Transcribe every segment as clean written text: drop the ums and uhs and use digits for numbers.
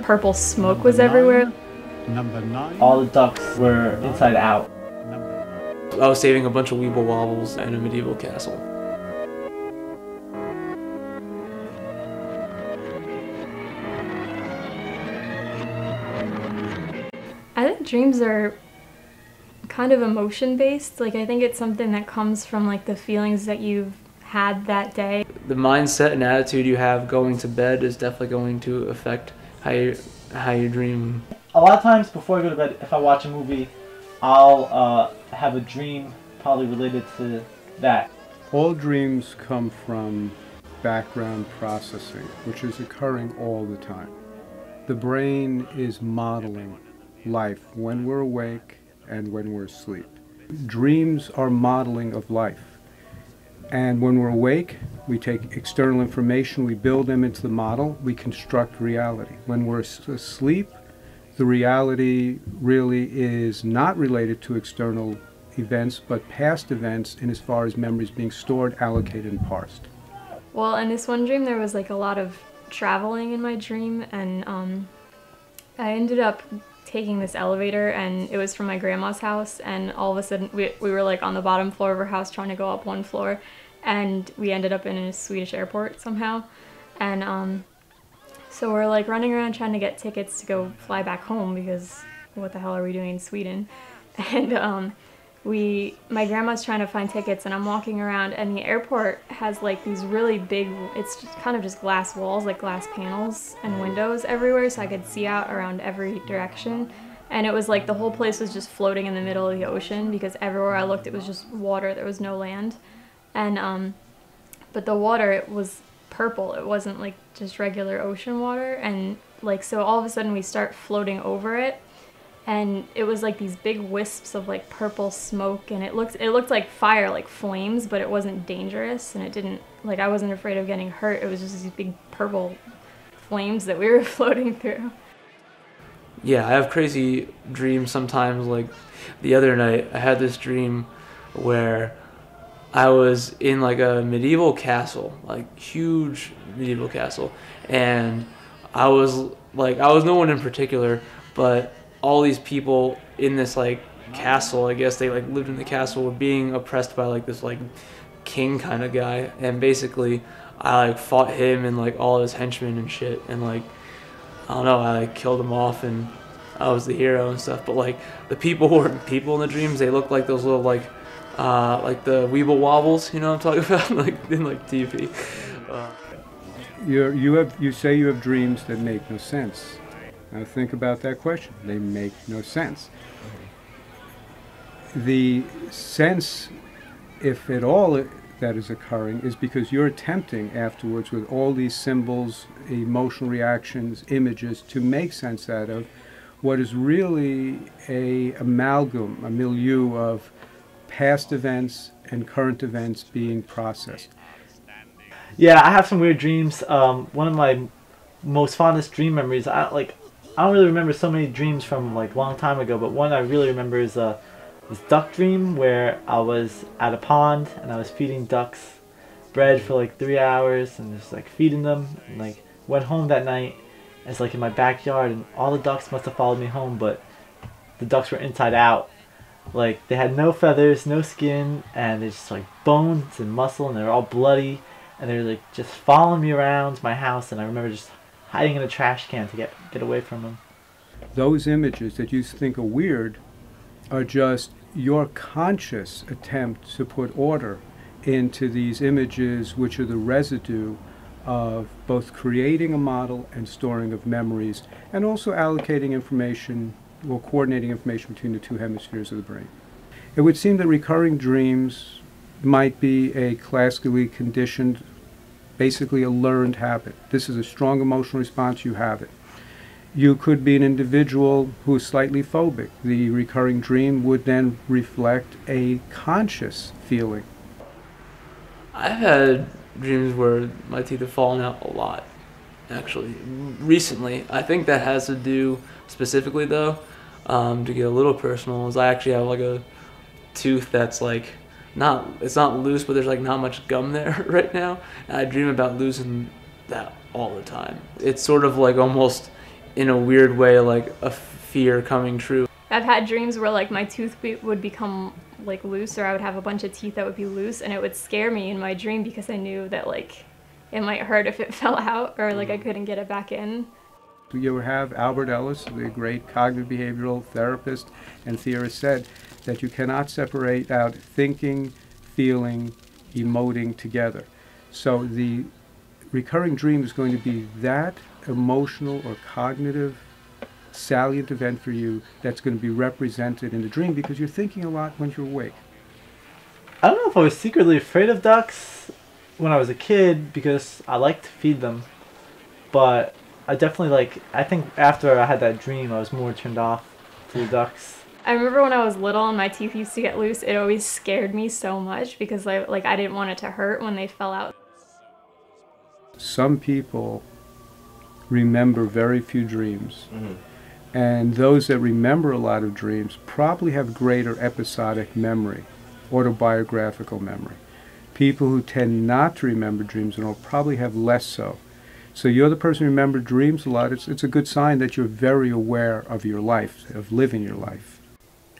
purple smoke was everywhere. Number 9. All the ducks were inside out. I was saving a bunch of weeble wobbles in a medieval castle. I think dreams are kind of emotion based. Like, I think it's something that comes from like the feelings that you've had that day. The mindset and attitude you have going to bed is definitely going to affect how you dream. A lot of times before I go to bed, if I watch a movie, I'll have a dream probably related to that. All dreams come from background processing, which is occurring all the time. The brain is modeling life when we're awake and when we're asleep. Dreams are modeling of life. And when we're awake, we take external information, we build them into the model, we construct reality. When we're asleep, the reality really is not related to external events, but past events in as far as memories being stored, allocated, and parsed. Well, in this one dream, there was like a lot of traveling in my dream, and I ended up taking this elevator, and it was from my grandma's house, and all of a sudden we were like on the bottom floor of her house trying to go up one floor, and we ended up in a Swedish airport somehow. And so we're like running around trying to get tickets to go fly back home, because what the hell are we doing in Sweden? And my grandma's trying to find tickets, and I'm walking around, and the airport has like these really big, it's just kind of just glass walls, like glass panels and windows everywhere, so I could see out around every direction. And it was like the whole place was just floating in the middle of the ocean, because everywhere I looked it was just water, there was no land. And but the water, it was purple, it wasn't like just regular ocean water. And like, so all of a sudden we start floating over it, and it was like these big wisps of like purple smoke, and it looked like fire, like flames, but it wasn't dangerous, and it didn't, like, I wasn't afraid of getting hurt. It was just these big purple flames that we were floating through. Yeah, I have crazy dreams sometimes. Like the other night I had this dream where I was in like a medieval castle, like huge medieval castle, and I was no one in particular, but all these people in this like castle, I guess they like lived in the castle, were being oppressed by like this like king kind of guy, and basically I like fought him and like all his henchmen and shit, and like I don't know, I like killed him off, and I was the hero and stuff. But like the people who weren't people in the dreams, they looked like those little like the weeble wobbles, you know what I'm talking about, like in like TV. You say you have dreams that make no sense. Now think about that question. They make no sense. The sense, if at all, that is occurring is because you're attempting afterwards with all these symbols, emotional reactions, images, to make sense out of what is really a amalgam, a milieu of past events and current events being processed. Yeah, I have some weird dreams. One of my most fondest dream memories, I don't really remember so many dreams from like a long time ago, but one I really remember is this duck dream where I was at a pond and I was feeding ducks bread for like 3 hours, and just like feeding them, and like went home that night. It's like in my backyard, and all the ducks must have followed me home, but the ducks were inside out. Like they had no feathers, no skin, and they're just like bones and muscle, and they're all bloody, and they're like just following me around my house. And I remember just hiding in a trash can to get away from them. Those images that you think are weird are just your conscious attempt to put order into these images, which are the residue of both creating a model and storing of memories, and also allocating information or coordinating information between the two hemispheres of the brain. It would seem that recurring dreams might be a classically conditioned, basically a learned habit. This is a strong emotional response, you have it. You could be an individual who is slightly phobic. The recurring dream would then reflect a conscious feeling. I've had dreams where my teeth have fallen out a lot, actually, recently. I think that has to do specifically, though, to get a little personal, is I actually have like a tooth that's like it's not loose, but there's like not much gum there right now, and I dream about losing that all the time. It's sort of like almost in a weird way, like a fear coming true. I've had dreams where like my tooth would become like loose, or I would have a bunch of teeth that would be loose, and it would scare me in my dream because I knew that like it might hurt if it fell out, or like I couldn't get it back in. You have Albert Ellis, the great cognitive behavioral therapist and theorist, said that you cannot separate out thinking, feeling, emoting together. So the recurring dream is going to be that emotional or cognitive salient event for you that's going to be represented in the dream because you're thinking a lot when you're awake. I don't know if I was secretly afraid of ducks when I was a kid because I liked to feed them, but I definitely I think after I had that dream I was more turned off to the ducks. I remember when I was little and my teeth used to get loose, it always scared me so much because I didn't want it to hurt when they fell out. Some people remember very few dreams. And those that remember a lot of dreams probably have greater episodic memory, autobiographical memory. People who tend not to remember dreams and all probably have less so. So you're the person who remembers dreams a lot. It's a good sign that you're very aware of your life, of living your life.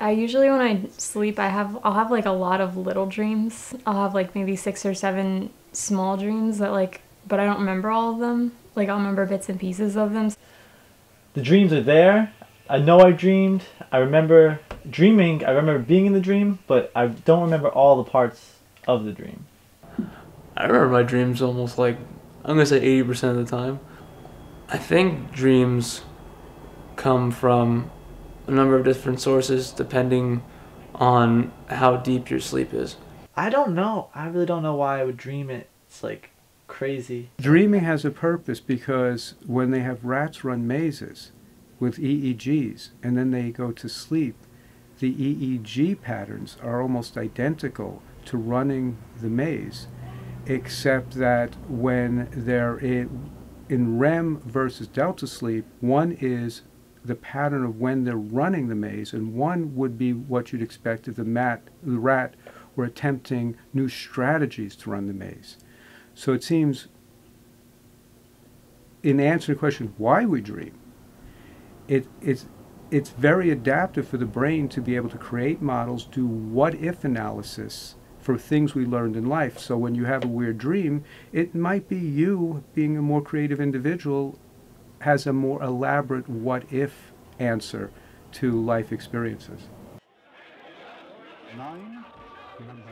I usually, when I sleep, I'll have like a lot of little dreams. I'll have like maybe 6 or 7 small dreams that but I don't remember all of them. Like I'll remember bits and pieces of them. The dreams are there. I know I dreamed. I remember dreaming. I remember being in the dream, but I don't remember all the parts of the dream. I remember my dreams almost like, I'm going to say 80% of the time. I think dreams come from a number of different sources depending on how deep your sleep is. I don't know. I really don't know why I would dream it. It's like crazy. Dreaming has a purpose because when they have rats run mazes with EEGs and then they go to sleep, the EEG patterns are almost identical to running the maze, except that when they're in REM versus delta sleep, one is the pattern of when they're running the maze, and one would be what you'd expect if the rat were attempting new strategies to run the maze. So it seems, in answering the question why we dream, it's very adaptive for the brain to be able to create models, do what-if analysis for things we learned in life. So when you have a weird dream, it might be you, being a more creative individual, has a more elaborate what-if answer to life experiences. 9, number